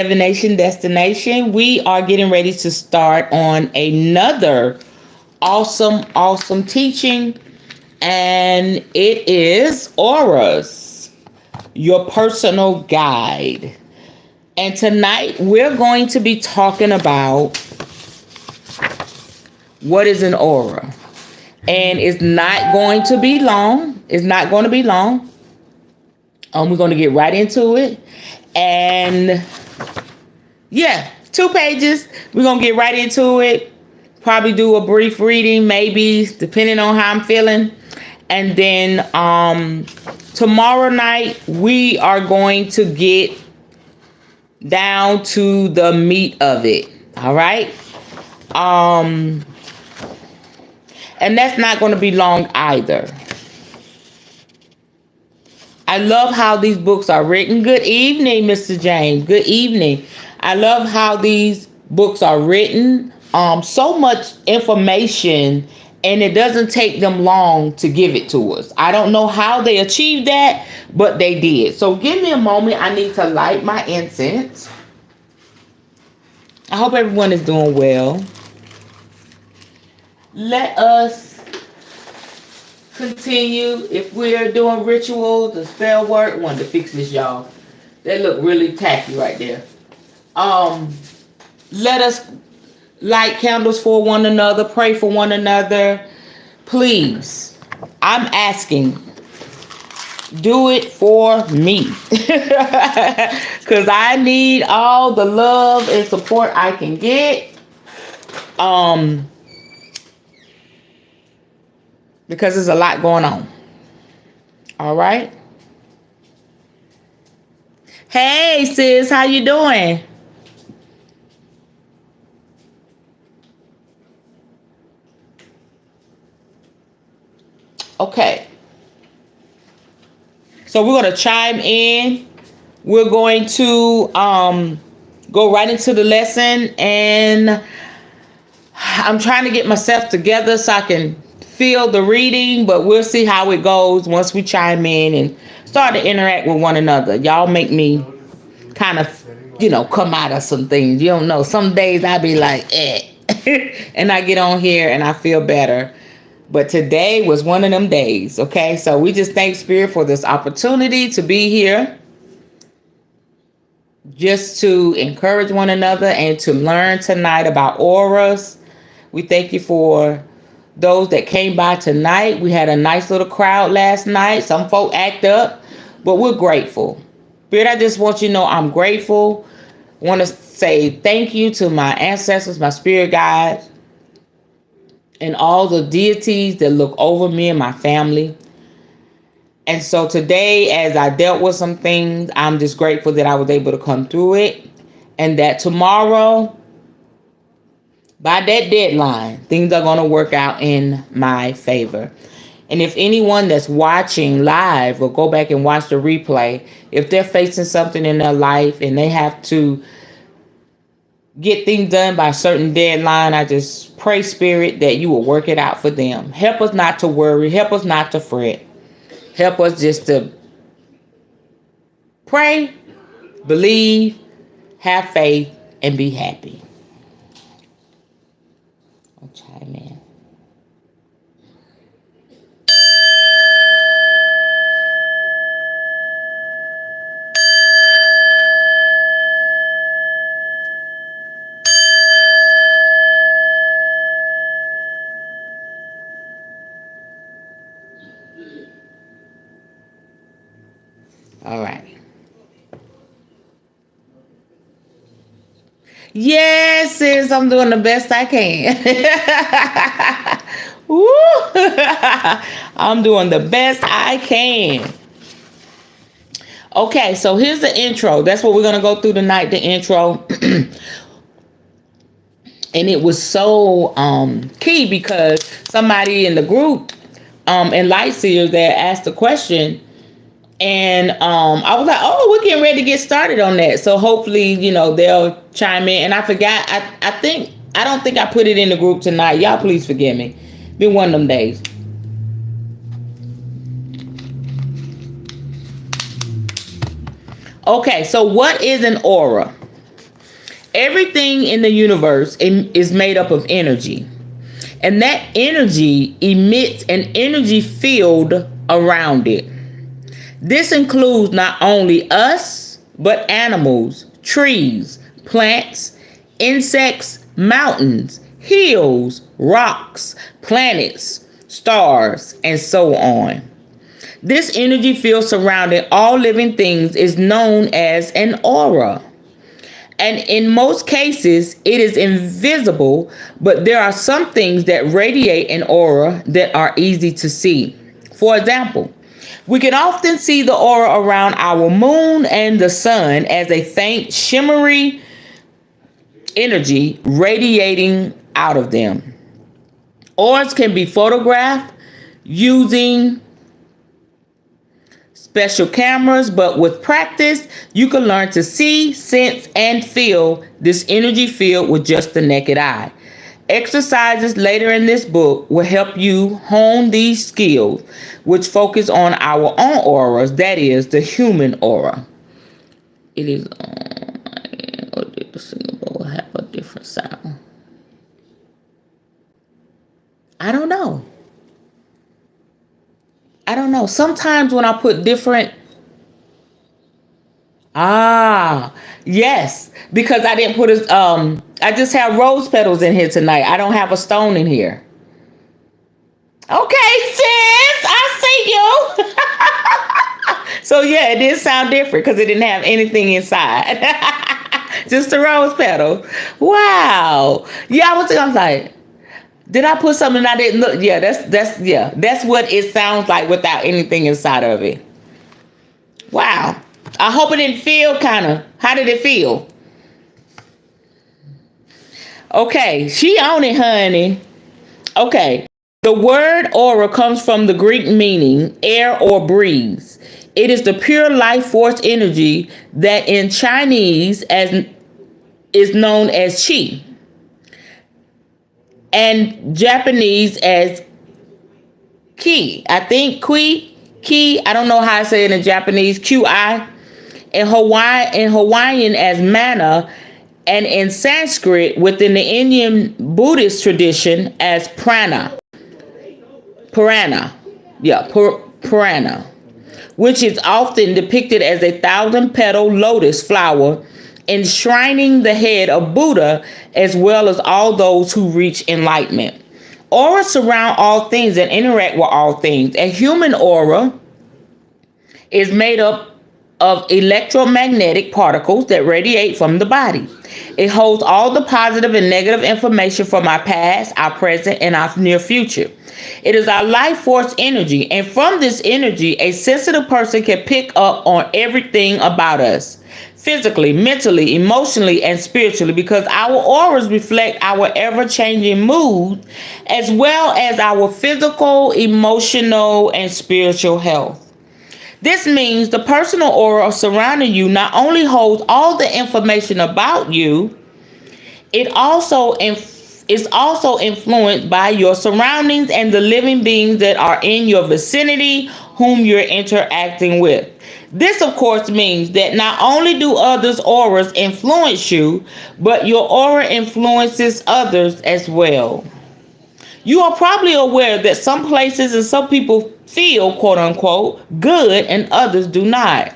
Divination Destination. We are getting ready to start on another awesome teaching, and it is auras, your personal guide. And tonight we're going to be talking about what is an aura. And it's not going to be long. It's not going to be long. We're going to get right into it. And yeah, 2 pages. We're going to get right into it. Probably do a brief reading, maybe, depending on how I'm feeling. And then tomorrow night, we are going to get down to the meat of it. All right? And that's not going to be long either. I love how these books are written. Good evening, Mr. James. Good evening. I love how these books are written. So much information, and it doesn't take them long to give it to us. I don't know how they achieved that, but they did. So give me a moment. I need to light my incense. I hope everyone is doing well. Let us continue. If we're doing rituals, the spell work, I wanted to fix this, y'all. They look really tacky right there. Let us light candles for one another, pray for one another. Please, I'm asking, do it for me. Because I need all the love and support I can get. Because there's a lot going on. All right. Hey, sis, how you doing? Okay. So we're going to chime in. We're going to go right into the lesson. And I'm trying to get myself together so I can feel the reading, but we'll see how it goes once we chime in and start to interact with one another. Y'all make me kind of, come out of some things. You don't know. Some days I be like, and I get on here and I feel better. But today was one of them days, okay? So we just thank Spirit for this opportunity to be here, just to encourage one another and to learn tonight about auras. We thank you for those that came by tonight. We had a nice little crowd last night. Some folk act up, but we're grateful. Spirit, I just want you to know I'm grateful. I want to say thank you to my ancestors, my spirit guides, and all the deities that look over me and my family. And so today, as I dealt with some things, I'm just grateful that I was able to come through it. And that tomorrow, by that deadline, things are going to work out in my favor. And if anyone that's watching live or go back and watch the replay, if they're facing something in their life and they have to get things done by a certain deadline, I just pray, Spirit, that you will work it out for them. Help us not to worry. Help us not to fret. Help us just to pray, believe, have faith, and be happy. I'll chime in. All right. Yes, sis, I'm doing the best I can. Woo! I'm doing the best I can. Okay, so here's the intro. That's what we're going to go through tonight, the intro. And it was so key because somebody in the group in Lightseers that asked the question. And I was like, oh, we're getting ready to get started on that. So hopefully, they'll chime in. And I forgot, I don't think I put it in the group tonight. Y'all please forgive me. Been one of them days. Okay, so what is an aura? Everything in the universe is made up of energy, and that energy emits an energy field around it. This includes not only us, but animals, trees, plants, insects, mountains, hills, rocks, planets, stars, and so on. This energy field surrounding all living things is known as an aura. And in most cases, it is invisible, but there are some things that radiate an aura that are easy to see. For example, we can often see the aura around our moon and the sun as a faint, shimmery energy radiating out of them. Auras can be photographed using special cameras, but with practice, you can learn to see, sense, and feel this energy field with just the naked eye. Exercises later in this book will help you hone these skills, which focus on our own auras, that is, the human aura. It is or did the singing bowl have a different sound? I don't know. Sometimes when I put different yes, because I didn't put I just have rose petals in here tonight. I don't have a stone in here. Okay, sis, I see you. So yeah, it did sound different because it didn't have anything inside. Just a rose petal. Wow. Yeah, I was like, did I put something I didn't look? Yeah, that's what it sounds like without anything inside of it. Wow. I hope it didn't feel how did it feel? Okay, she on it, honey. Okay. The word aura comes from the Greek meaning air or breeze. It is the pure life force energy that in Chinese is known as qi, and Japanese as ki. I think ki. I don't know how I say it in Japanese. Qi. In Hawaiian as mana, and in Sanskrit within the Indian Buddhist tradition as prana. Purana. Yeah, Purana. Which is often depicted as a 1,000-petal lotus flower enshrining the head of Buddha as well as all those who reach enlightenment. Auras surround all things and interact with all things. A human aura is made up of electromagnetic particles that radiate from the body. It holds all the positive and negative information from our past, our present, and our near future. It is our life force energy, and from this energy, a sensitive person can pick up on everything about us, physically, mentally, emotionally, and spiritually, because our auras reflect our ever-changing mood, as well as our physical, emotional, and spiritual health. This means the personal aura surrounding you not only holds all the information about you, it is also influenced by your surroundings and the living beings that are in your vicinity whom you're interacting with. This, of course, means that not only do others' auras influence you, but your aura influences others as well. You are probably aware that some places and some people feel, quote unquote, good and others do not.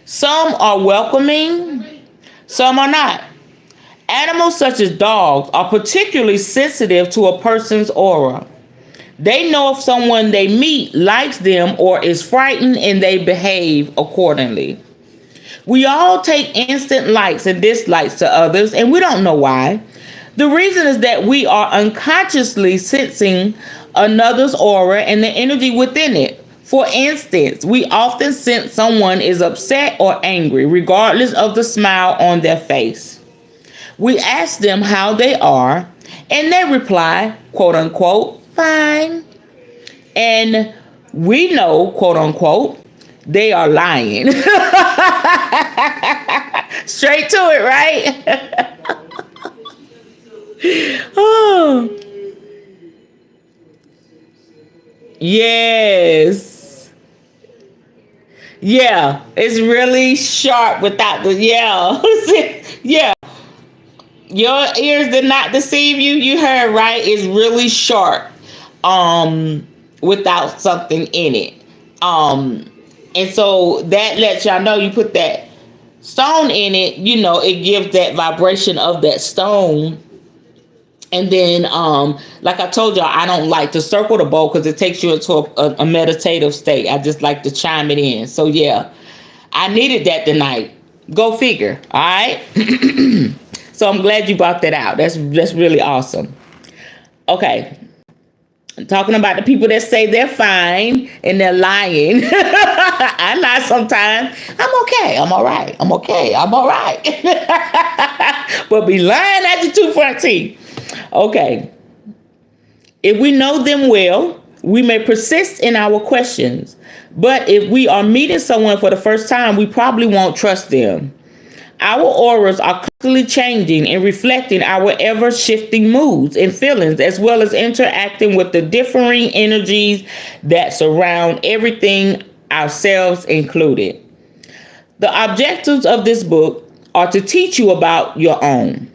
Some are welcoming, some are not. Animals such as dogs are particularly sensitive to a person's aura. They know if someone they meet likes them or is frightened, and they behave accordingly. We all take instant likes and dislikes to others, and we don't know why. The reason is that we are unconsciously sensing another's aura and the energy within it. For instance, we often sense someone is upset or angry, regardless of the smile on their face. We ask them how they are, and they reply, quote unquote, fine. And we know, quote unquote, they are lying. Straight to it, right? Oh. Yes. Yeah, it's really sharp without the Yeah, your ears did not deceive you. You heard right. It's really sharp, without something in it. Um, and so that lets y'all know you put that stone in it. You know, it gives that vibration of that stone. And then, like I told y'all, I don't like to circle the bowl because it takes you into a meditative state. I just like to chime it in. So yeah, I needed that tonight. Go figure. All right. So I'm glad you brought that out. That's really awesome. Okay. I'm talking about the people that say they're fine and they're lying. I lie sometimes. I'm okay. I'm all right. I'm okay. I'm all right. But be lying at your two front teeth. Okay. If we know them well, we may persist in our questions. But if we are meeting someone for the first time, we probably won't trust them. Our auras are constantly changing and reflecting our ever shifting moods and feelings, as well as interacting with the differing energies that surround everything, ourselves included. The objectives of this book are to teach you about your own,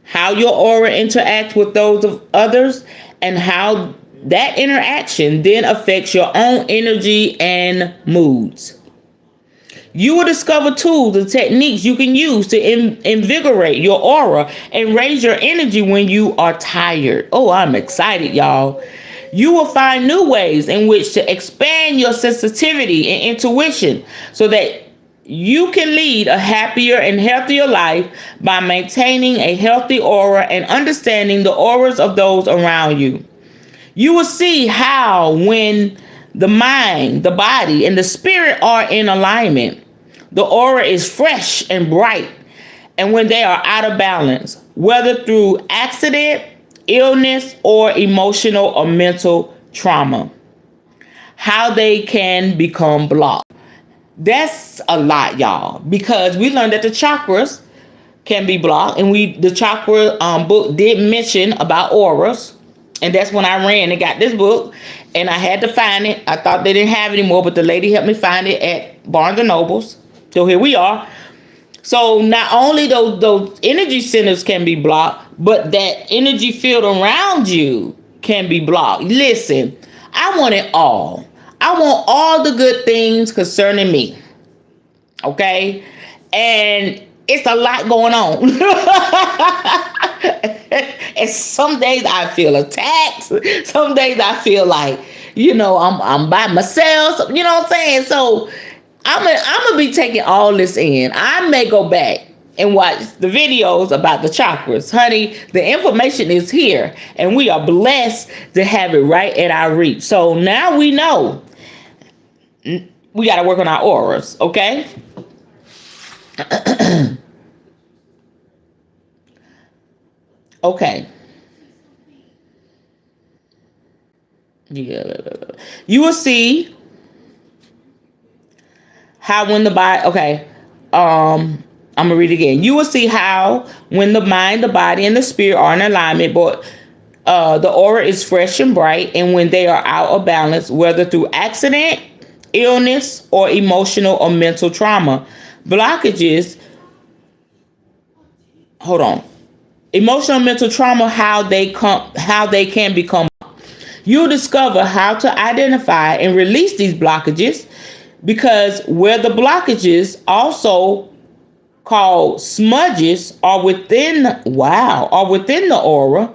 how your aura interacts with those of others, and how that interaction then affects your own energy and moods. You will discover tools and techniques you can use to invigorate your aura and raise your energy when you are tired. Oh, I'm excited, y'all. You will find new ways in which to expand your sensitivity and intuition so that you can lead a happier and healthier life by maintaining a healthy aura and understanding the auras of those around you. You will see how when the mind, the body, and the spirit are in alignment, the aura is fresh and bright. And when they are out of balance, whether through accident, illness, or emotional or mental trauma, how they can become blocked. That's a lot, y'all, because we learned that the chakras can be blocked, and the chakra book did mention about auras. And that's when I ran and got this book, and I had to find it. I thought they didn't have it anymore, but the lady helped me find it at Barnes and Nobles. So here we are. So not only those energy centers can be blocked, but that energy field around you can be blocked. Listen, I want it all. I want all the good things concerning me. Okay? And it's a lot going on. And some days I feel attacked. Some days I feel like, I'm by myself. You know what I'm saying? So I'm gonna be taking all this in. I may go back and watch the videos about the chakras. Honey, the information is here, and we are blessed to have it right at our reach. So now we know we got to work on our auras, okay? Okay. Yeah. You will see how when the body, okay. I'm gonna read it again. You will see how when the mind, the body, and the spirit are in alignment, but the aura is fresh and bright, and when they are out of balance, whether through accident, illness, or emotional or mental trauma, blockages. Hold on. Emotional and mental trauma, how they can become. You'll discover how to identify and release these blockages, because where the blockages, also called smudges, are within the aura,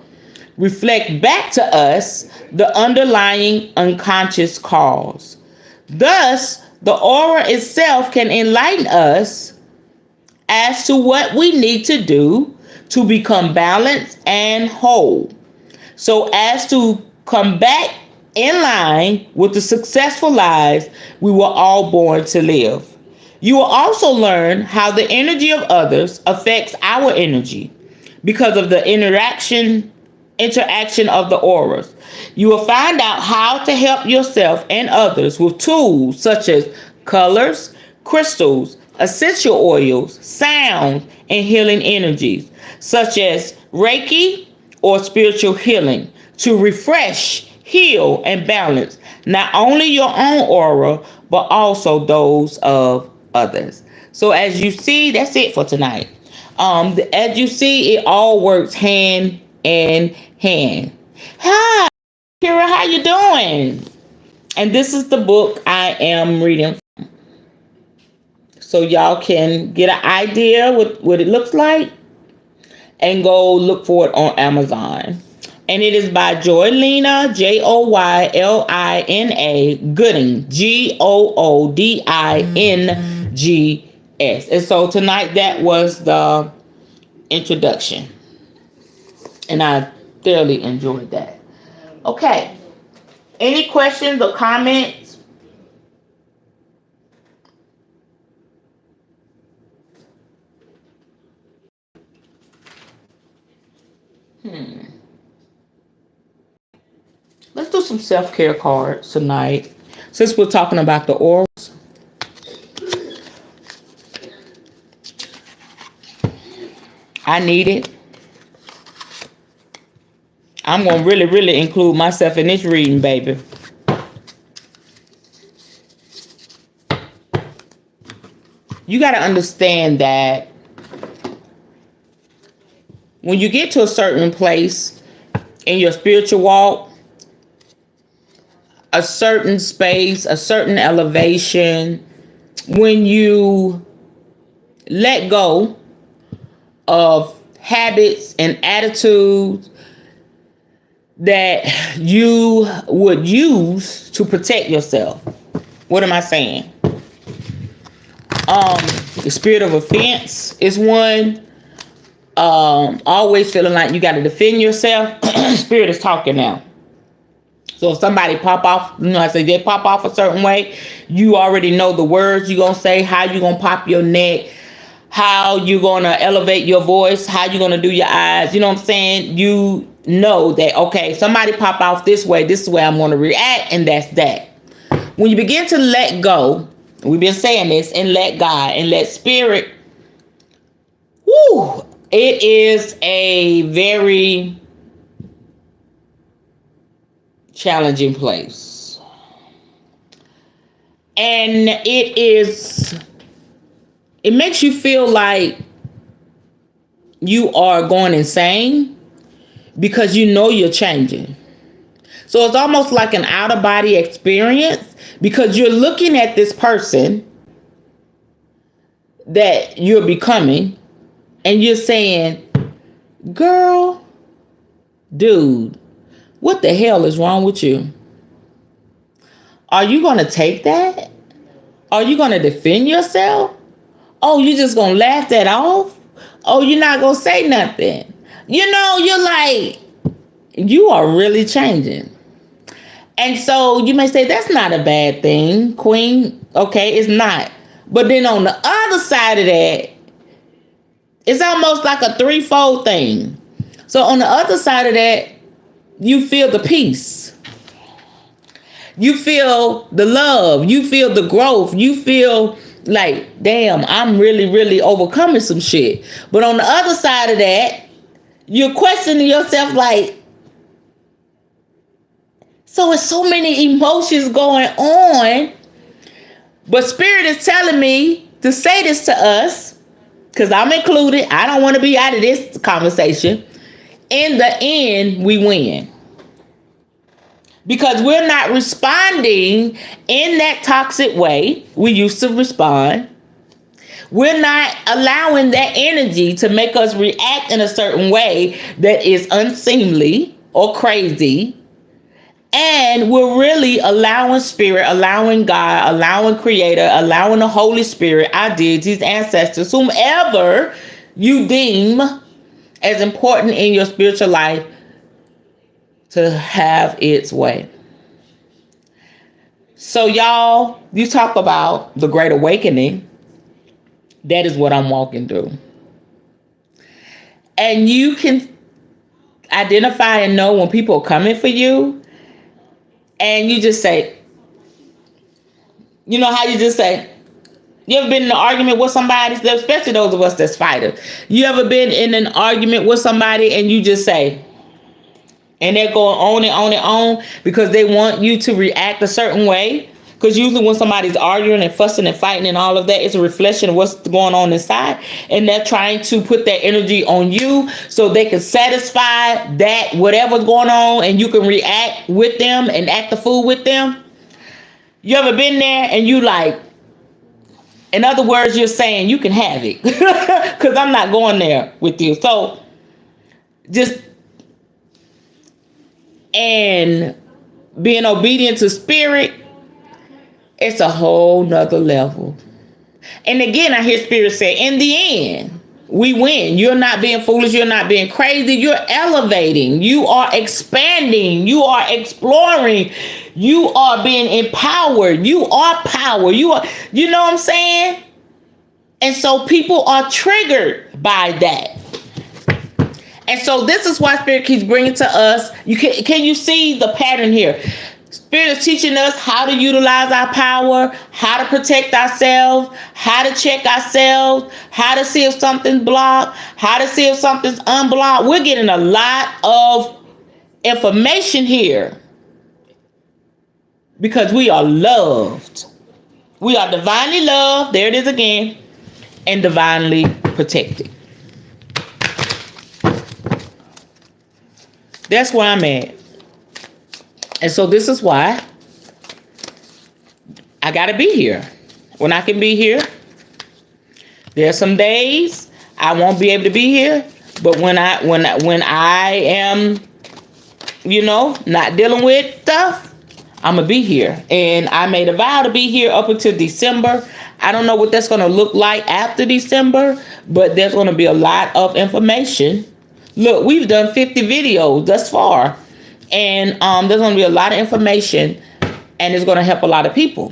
reflect back to us the underlying unconscious cause. Thus, the aura itself can enlighten us as to what we need to do to become balanced and whole, so as to come back in line with the successful lives we were all born to live. You will also learn how the energy of others affects our energy because of the interaction of the auras. You will find out how to help yourself and others with tools such as colors, crystals, essential oils, sound, and healing energies, such as Reiki or spiritual healing, to refresh, heal, and balance not only your own aura, but also those of others. So as you see, that's it for tonight. As you see, it all works hand in hand. Hi, Kira, how you doing? And this is the book I am reading, so y'all can get an idea what it looks like and go look for it on Amazon. And it is by Joylina, Joylina Gooding, Goodings. And so tonight that was the introduction, and I thoroughly enjoyed that. Okay, any questions or comments? Let's do some self-care cards tonight, since we're talking about the orals. I need it. I'm going to really include myself in this reading, baby. You got to understand that when you get to a certain place in your spiritual walk, a certain space, a certain elevation, when you let go of habits and attitudes that you would use to protect yourself. What am I saying? The spirit of offense is one. Always feeling like you got to defend yourself. Spirit is talking now. So if somebody pop off, I say they pop off a certain way, you already know the words you're going to say, how you're going to pop your neck, how you're going to elevate your voice, how you're going to do your eyes. You know what I'm saying? You know that, okay, somebody pop off this is the way I'm going to react, and that's that. When you begin to let go, we've been saying this, and let God and let spirit, it is a very challenging place. And it makes you feel like you are going insane because you know you're changing. So it's almost like an out-of-body experience, because you're looking at this person that you're becoming and you're saying, girl, dude, what the hell is wrong with you? Are you going to take that? Are you going to defend yourself? Oh, you just going to laugh that off? Oh, you're not going to say nothing. You know, you're like, you are really changing. And so you may say, that's not a bad thing, Queen. Okay, it's not. But then on the other side of that, it's almost like a threefold thing. So on the other side of that, you feel the peace. You feel the love. You feel the growth. You feel like, damn, I'm really overcoming some shit. But on the other side of that, you're questioning yourself like, so it's so many emotions going on. But Spirit is telling me to say this to us, because I'm included. I don't want to be out of this conversation. In the end, we win. Because we're not responding in that toxic way we used to respond. We're not allowing that energy to make us react in a certain way that is unseemly or crazy. And we're really allowing Spirit, allowing God, allowing Creator, allowing the Holy Spirit, our deities, ancestors, whomever you deem as important in your spiritual life, to have its way. So y'all, you talk about the Great Awakening. That is what I'm walking through. And you can identify and know when people are coming for you. And you just say, you know how you just say, you ever been in an argument with somebody, especially those of us that's fighters. You ever been in an argument with somebody and you just say, and they're going on and on and on because they want you to react a certain way. Because usually when somebody's arguing and fussing and fighting and all of that, it's a reflection of what's going on inside. And they're trying to put that energy on you so they can satisfy that whatever's going on and you can react with them and act the fool with them. You ever been there and you like, in other words, you're saying you can have it because I'm not going there with you. So just, and being obedient to spirit, it's a whole nother level. And again, I hear spirit say, in the end, we win. You're not being foolish. You're not being crazy. You're elevating. You are expanding. You are exploring. You are being empowered. You are power. You are, you know what I'm saying? And so people are triggered by that. And so this is why spirit keeps bringing to us. Can you see the pattern here? Spirit is teaching us how to utilize our power, how to protect ourselves, how to check ourselves, how to see if something's blocked, how to see if something's unblocked. We're getting a lot of information here because we are loved. We are divinely loved. There it is again. And divinely protected. That's where I'm at. And so this is why I got to be here. When I can be here, there's some days I won't be able to be here. But when I am, not dealing with stuff, I'm going to be here. And I made a vow to be here up until December. I don't know what that's going to look like after December, but there's going to be a lot of information. Look, we've done 50 videos thus far. And there's going to be a lot of information, and it's going to help a lot of people.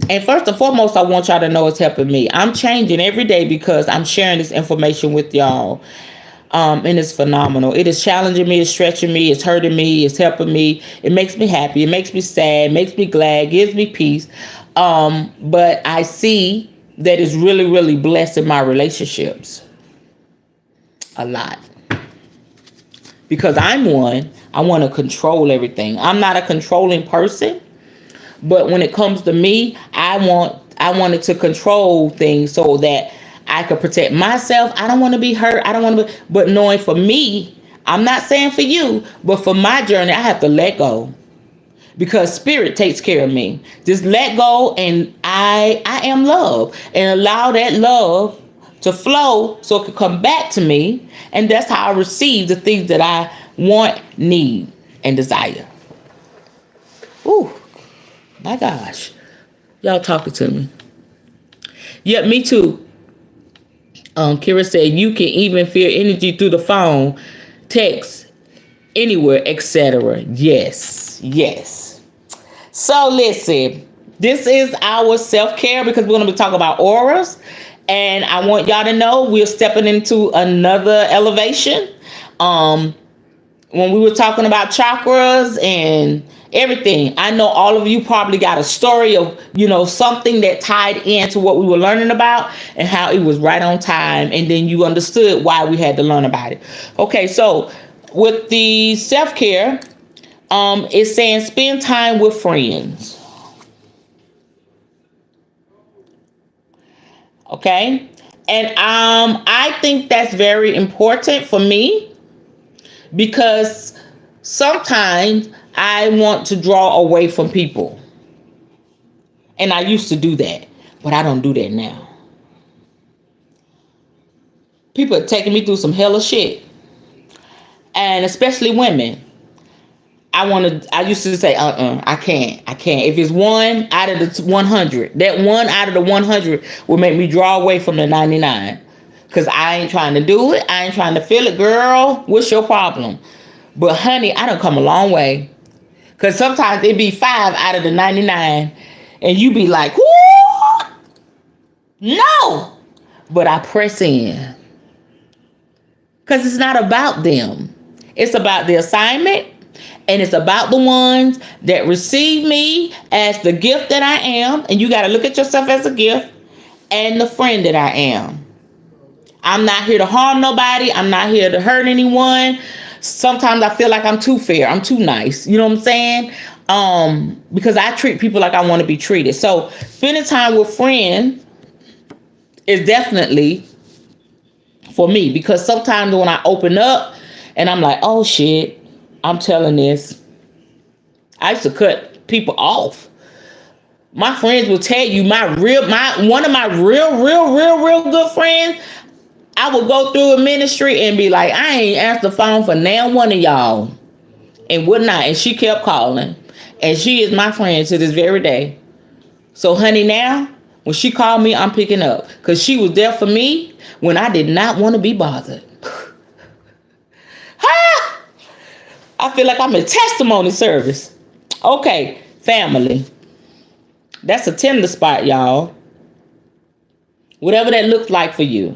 And first and foremost, I want y'all to know it's helping me. I'm changing every day because I'm sharing this information with y'all. And it's phenomenal. It is challenging me, it's stretching me, it's hurting me, it's helping me. It makes me happy, it makes me sad, makes me glad, gives me peace. But I see that it's really, really blessing my relationships a lot. Because I'm one, I want to control everything. I'm not a controlling person, but when it comes to me, I wanted to control things so that I could protect myself. I don't want to be hurt. I don't want to be, but knowing for me, I'm not saying for you, but for my journey, I have to let go because spirit takes care of me. Just let go, and I am love, and allow that love to flow so it can come back to me. And that's how I receive the things that I want, need, and desire. Ooh, my gosh. Y'all talking to me. Yeah, me too. Kira said you can even feel energy through the phone, text, anywhere, etc. Yes. So listen, this is our self-care because we're going to be talking about auras. And I want y'all to know we're stepping into another elevation. When we were talking about chakras and everything, I know all of you probably got a story of, something that tied into what we were learning about and how it was right on time. And then you understood why we had to learn about it. Okay, so with the self-care, it's saying spend time with friends. Okay. And I think that's very important for me because sometimes I want to draw away from people. And I used to do that, but I don't do that now. People are taking me through some hella shit. And especially women. I used to say, I can't. If it's one out of the 100, that one out of the 100 will make me draw away from the 99. Because I ain't trying to do it. I ain't trying to feel it. Girl, what's your problem? But honey, I done come a long way. Because sometimes it be 5 out of the 99. And you be like, whoo, no. But I press in. Because it's not about them. It's about the assignment. And it's about the ones that receive me as the gift that I am. And you got to look at yourself as a gift. And the friend that I am. I'm not here to harm nobody. I'm not here to hurt anyone. Sometimes I feel like I'm too fair. I'm too nice. You know what I'm saying? Because I treat people like I want to be treated. So spending time with friends is definitely for me, because sometimes when I open up and I'm like, oh shit, I'm telling this, I used to cut people off. My friends will tell you, one of my real good friends, I would go through a ministry and be like, I ain't answered the phone for now one of y'all, and would not. And she kept calling, and she is my friend to this very day. So honey, now when she called me, I'm picking up, because she was there for me when I did not want to be bothered. I feel like I'm in testimony service. Okay, family. That's a tender spot, y'all. Whatever that looks like for you.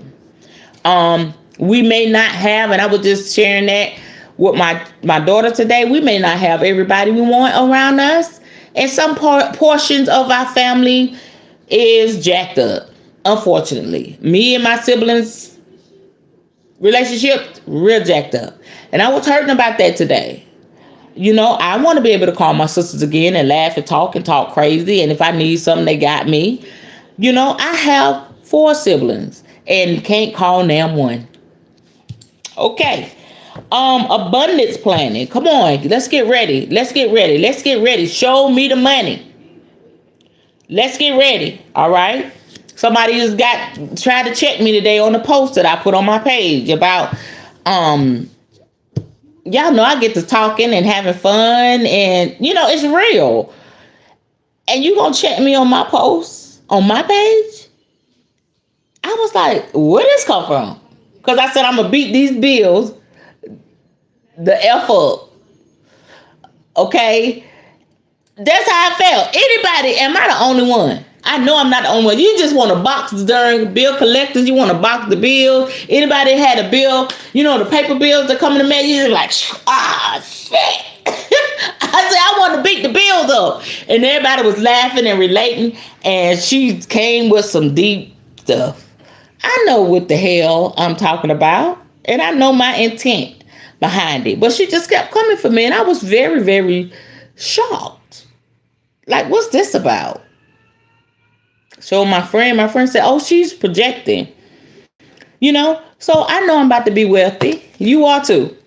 We may not have, and I was just sharing that with my daughter today, we may not have everybody we want around us. And some portions of our family is jacked up, unfortunately. Me and my siblings' relationship, real jacked up. And I was hurting about that today. You know, I want to be able to call my sisters again and laugh and talk crazy. And if I need something, they got me. You know, I have 4 siblings and can't call them one. Okay. Abundance planning. Come on, let's get ready. Show me the money. Let's get ready. All right. Somebody just tried to check me today on the post that I put on my page about y'all know I get to talking and having fun, and you know it's real. And you gonna check me on my post on my page? I was like, where this come from? Because I said I'm gonna beat these bills the F up. Okay? That's how I felt. Anybody, am I the only one? I know I'm not the only one. You just want to box during bill collectors. You want to box the bills. Anybody had a bill, you know, the paper bills that come in the mail, you're like, shit. I said, I want to beat the bills up. And everybody was laughing and relating. And she came with some deep stuff. I know what the hell I'm talking about. And I know my intent behind it. But she just kept coming for me. And I was very, very shocked. Like, what's this about? So my friend said, oh, she's projecting. You know, so I know I'm about to be wealthy. You are too.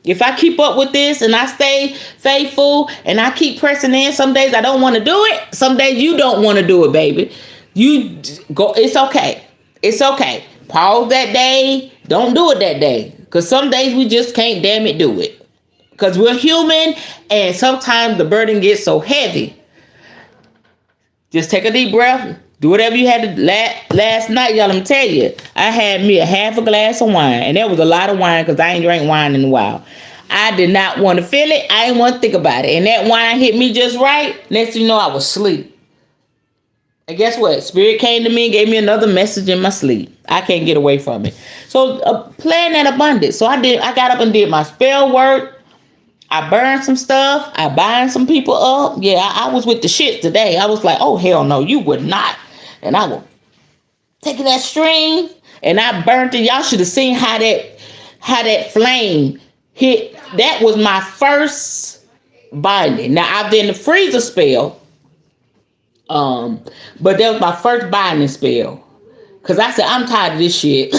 If I keep up with this and I stay faithful and I keep pressing in, some days I don't want to do it. Some days you don't want to do it, baby. You go. It's okay. It's okay. Pause that day. Don't do it that day. Because some days we just can't damn it do it. Because we're human and sometimes the burden gets so heavy. Just take a deep breath. Do whatever you had to. Last night, y'all, let me tell you, I had me a half a glass of wine. And that was a lot of wine because I ain't drank wine in a while. I did not want to feel it. I didn't want to think about it. And that wine hit me just right. Next thing you know, I was asleep. And guess what? Spirit came to me and gave me another message in my sleep. I can't get away from it. So plan that abundance. So I got up and did my spell work. I burned some stuff. I bind some people up. Yeah, I was with the shit today. I was like, oh, hell no, you would not. And I will take that string and I burnt it. Y'all should have seen how that flame hit. That was my first binding. Now, I've done the freezer spell. But that was my first binding spell. Because I said, I'm tired of this shit.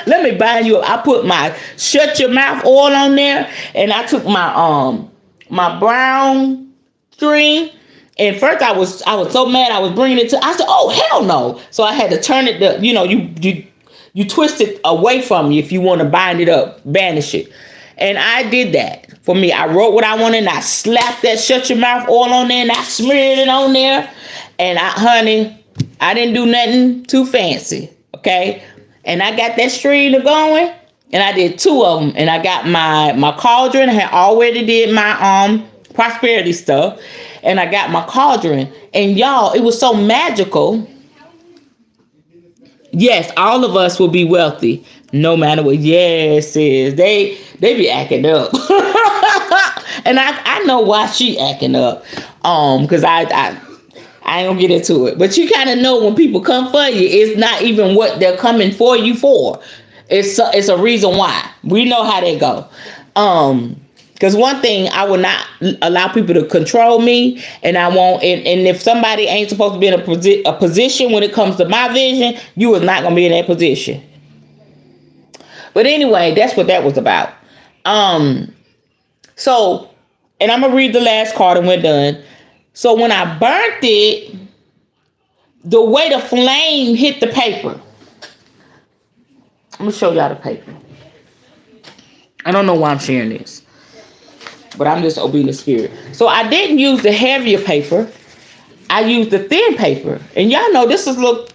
Let me bind you up. I put my shut your mouth oil on there. And I took my brown string. And first I was so mad I was bringing it to. I said, oh, hell no. So I had to turn it. You twist it away from you if you want to bind it up, banish it. And I did that for me. I wrote what I wanted and I slapped that shut your mouth oil on there and I smeared it on there. And honey, I didn't do nothing too fancy. Okay. And I got that string going and I did 2 of them. And I got my cauldron. I had already did my prosperity stuff. And I got my cauldron. And y'all, it was so magical. Yes, all of us will be wealthy. No matter what. Yes, sis. They be acting up. And I know why she acting up. Because I ain't gonna get into it. But you kind of know when people come for you, it's not even what they're coming for you for. It's a reason why. We know how they go. Because one thing, I will not allow people to control me, and I won't. And if somebody ain't supposed to be in a position when it comes to my vision, you is not gonna be in that position. But anyway, that's what that was about. Um, so, and I'm gonna read the last card and we're done. So when I burnt it, the way the flame hit the paper. I'm gonna show y'all the paper. I don't know why I'm sharing this, but I'm just obedient spirit. So I didn't use the heavier paper. I used the thin paper. And y'all know this is little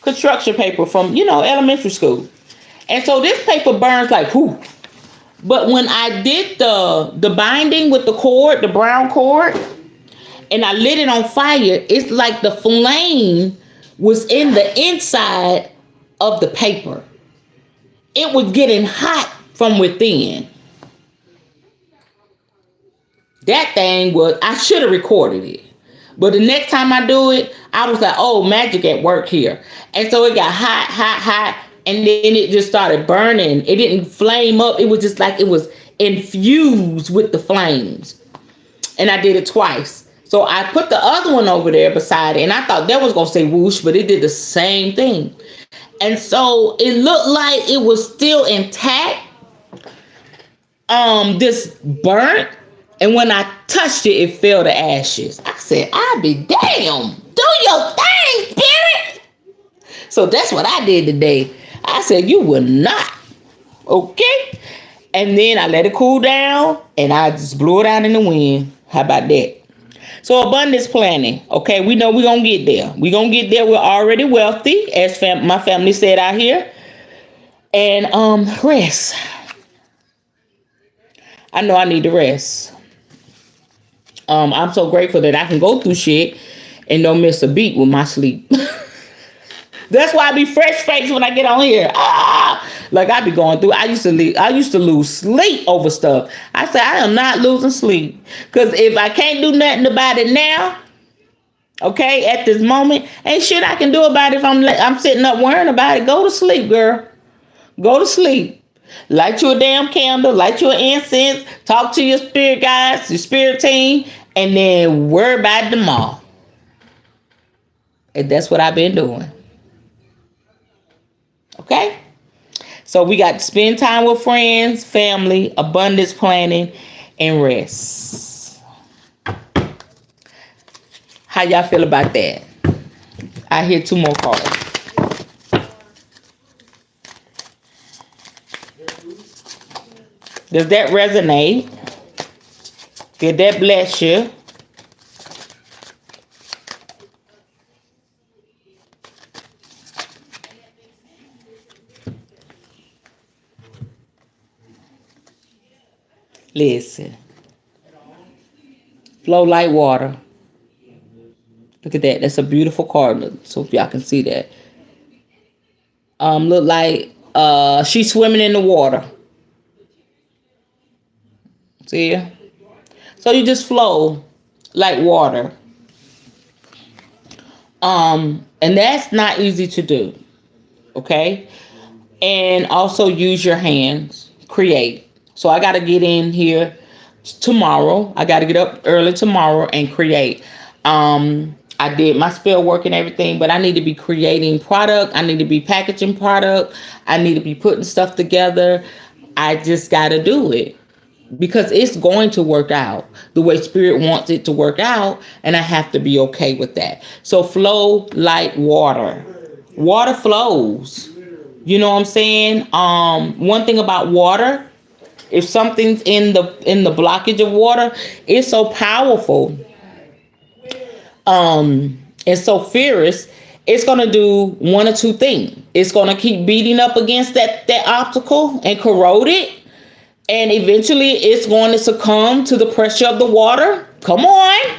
construction paper from, elementary school. And so this paper burns like whoo. But when I did the binding with the cord, the brown cord, and I lit it on fire, it's like the flame was in the inside of the paper. It was getting hot from within. That thing was, I should have recorded it. But the next time I do it, I was like, oh, magic at work here. And so it got hot, hot, hot. And then it just started burning. It didn't flame up. It was just like it was infused with the flames. And I did it twice. So I put the other one over there beside it. And I thought that was going to say whoosh, but it did the same thing. And so it looked like it was still intact. This burnt. And when I touched it, it fell to ashes. I said, I'll be damned. Do your thing, spirit. So that's what I did today. I said, you will not. Okay? And then I let it cool down and I just blew it out in the wind. How about that? So abundance planning. Okay, we know we're going to get there. We're going to get there. We're already wealthy, as my family said out here. And rest. I know I need to rest. I'm so grateful that I can go through shit and don't miss a beat with my sleep. That's why I be fresh faced when I get on here. Like I be going through. I used to lose sleep over stuff. I said I am not losing sleep because if I can't do nothing about it now, okay, at this moment, ain't shit I can do about it. If I'm sitting up worrying about it, go to sleep, girl. Go to sleep. Light you a damn candle, light you an incense, talk to your spirit guides, your spirit team, and then worry about them all. And that's what I've been doing. Okay? So we got to spend time with friends, family, abundance planning, and rest. How y'all feel about that? I hear 2 more cards. Does that resonate? Did that bless you? Listen. Flow like water. Look at that. That's a beautiful card. So if y'all can see that. Look like she's swimming in the water. See? So you just flow like water. And that's not easy to do. Okay? And also use your hands. Create. So I got to get in here tomorrow. I got to get up early tomorrow and create. I did my spell work and everything, but I need to be creating product. I need to be packaging product. I need to be putting stuff together. I just got to do it. Because it's going to work out the way spirit wants it to work out. And I have to be okay with that. So flow like water. Water flows. You know what I'm saying? One thing about water, if something's in the blockage of water, it's so powerful. And so fierce, it's going to do 1 or 2 things. It's going to keep beating up against that obstacle and corrode it. And eventually it's going to succumb to the pressure of the water. Come on.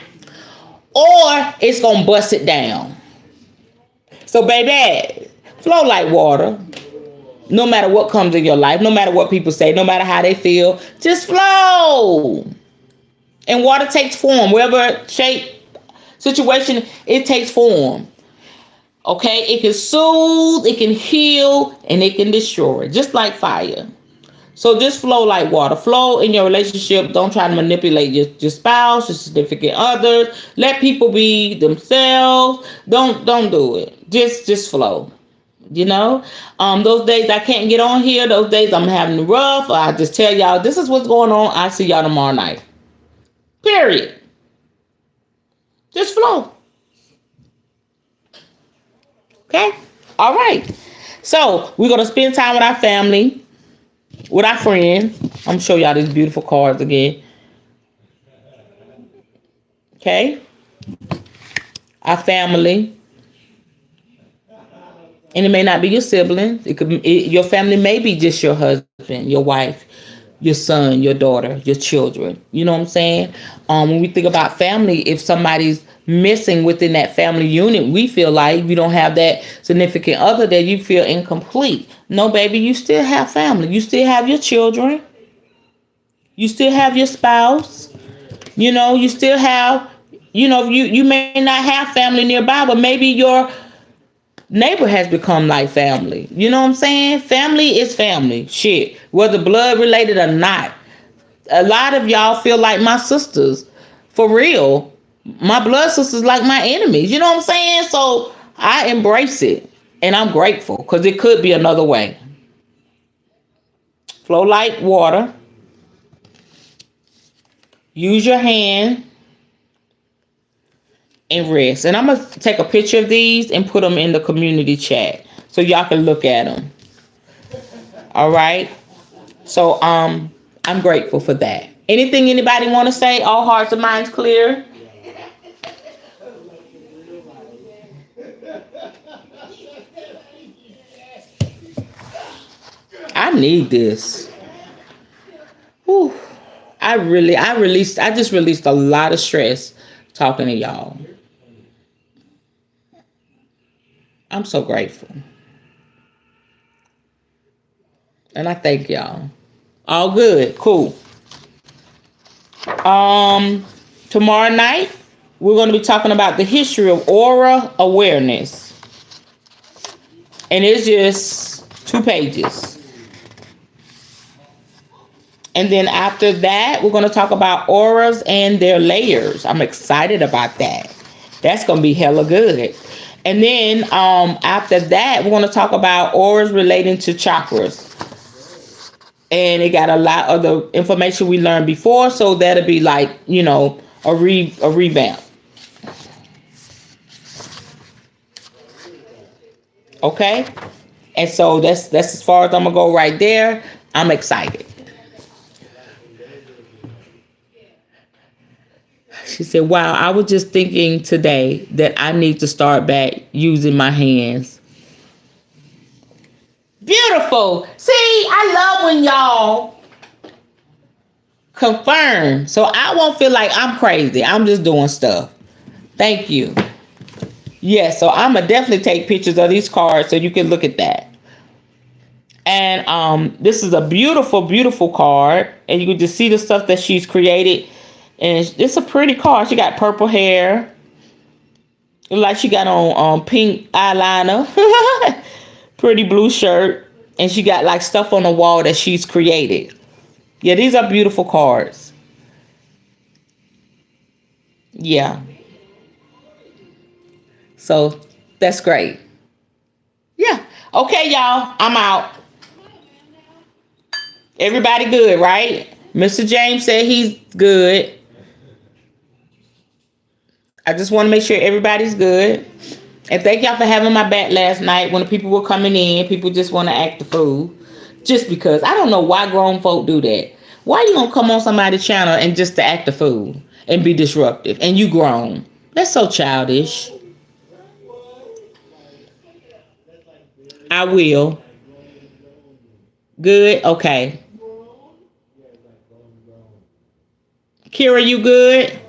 Or it's going to bust it down. So baby, flow like water. No matter what comes in your life, no matter what people say, no matter how they feel, just flow. And water takes form. Whatever shape, situation, it takes form. Okay? It can soothe, it can heal, and it can destroy. Just like fire. So just flow like water. Flow in your relationship. Don't try to manipulate your spouse, your significant others. Let people be themselves. Don't do it. Just flow. You know, those days I can't get on here. Those days I'm having it rough. I just tell y'all this is what's going on. I see y'all tomorrow night. Period. Just flow. Okay. All right. So we're gonna spend time with our family, with our friends. I'm gonna show y'all these beautiful cards again. Okay. Our family, and it may not be your siblings. Your family may be just your husband, your wife, your son, your daughter, your children. You know what I'm saying? When we think about family, if somebody's missing within that family unit, we feel like we don't have that significant other that you feel incomplete. No, baby, you still have family. You still have your children. You still have your spouse. You know, you still have, you may not have family nearby, but maybe your neighbor has become like family. You know what I'm saying? Family is family. Shit. Whether blood related or not. A lot of y'all feel like my sisters. For real. My blood sisters like my enemies. You know what I'm saying? So I embrace it. And I'm grateful because it could be another way. Flow like water. Use your hand and rest. And I'm going to take a picture of these and put them in the community chat so y'all can look at them. All right. So I'm grateful for that. Anything anybody want to say? All hearts and minds clear? I need this. Whew. I just released a lot of stress talking to y'all. I'm so grateful. And I thank y'all. All good. Cool. Um, Tomorrow night, we're going to be talking about the history of aura awareness. And it's just 2 pages. And then after that, we're going to talk about auras and their layers. I'm excited about that. That's going to be hella good. And then after that, we're going to talk about auras relating to chakras. And it got a lot of the information we learned before. So that'll be like, a revamp. Okay? And so that's as far as I'm going to go right there. I'm excited. She said, wow, I was just thinking today that I need to start back using my hands. Beautiful. See, I love when y'all confirm. So I won't feel like I'm crazy. I'm just doing stuff. Thank you. Yes, so I'm going to definitely take pictures of these cards so you can look at that. And this is a beautiful, beautiful card. And you can just see the stuff that she's created. And it's a pretty card. She got purple hair. Like she got on pink eyeliner. Pretty blue shirt. And she got like stuff on the wall that she's created. Yeah, these are beautiful cards. Yeah. So that's great. Yeah. Okay, y'all. I'm out. Everybody good, right? Mr. James said he's good. I just want to make sure everybody's good. And thank y'all for having my back last night when the people were coming in. People just want to act the fool. Just because. I don't know why grown folk do that. Why you gonna come on somebody's channel and just to act the fool and be disruptive? And you grown. That's so childish. I will. Good? Okay. Kira, you good?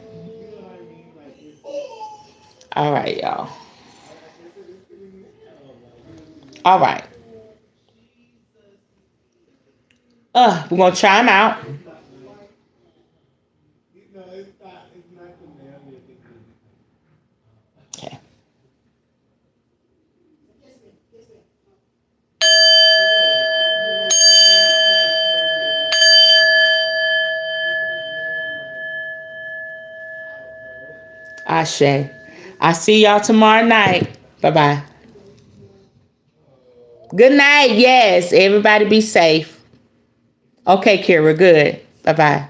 All right, y'all. All right. We're gonna try them out. Okay. Ashe. I see y'all tomorrow night. Bye-bye. Good night. Yes. Everybody be safe. Okay, Kira. Good. Bye-bye.